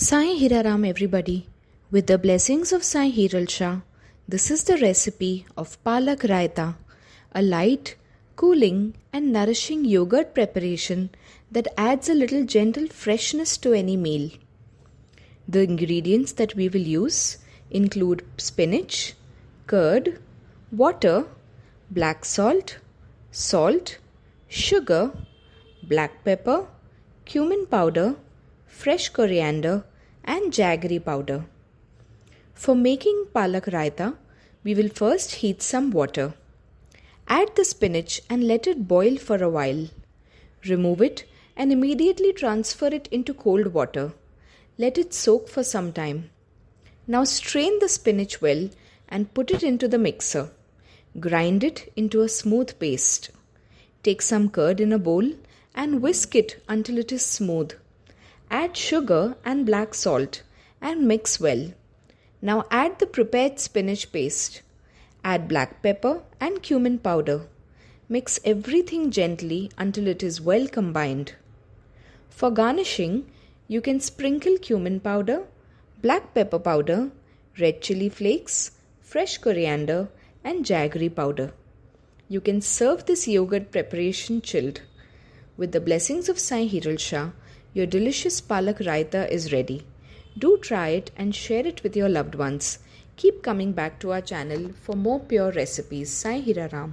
Sai Hira Ram, everybody. With the blessings of Sai Hiral Shah, this is the recipe of Palak Raita, a light, cooling and nourishing yogurt preparation that adds a little gentle freshness to any meal. The ingredients that we will use include spinach, curd, water, black salt, sugar, black pepper, cumin powder, fresh coriander and jaggery powder. For making Palak Raita, we will first heat some water. Add the spinach and let it boil for a while. Remove it and immediately transfer it into cold water. Let it soak for some time. Now strain the spinach well and put it into the mixer. Grind it into a smooth paste. Take some curd in a bowl and whisk it until it is smooth. Add sugar and black salt and mix well. Now add the prepared spinach paste. Add black pepper and cumin powder. Mix everything gently until it is well combined. For garnishing, you can sprinkle cumin powder, black pepper powder, red chili flakes, fresh coriander and jaggery powder. You can serve this yogurt preparation chilled. With the blessings of Sai Hiral Shah, your delicious Palak Raita is ready. Do try it and share it with your loved ones. Keep coming back to our channel for more pure recipes. Sai Hira Ram.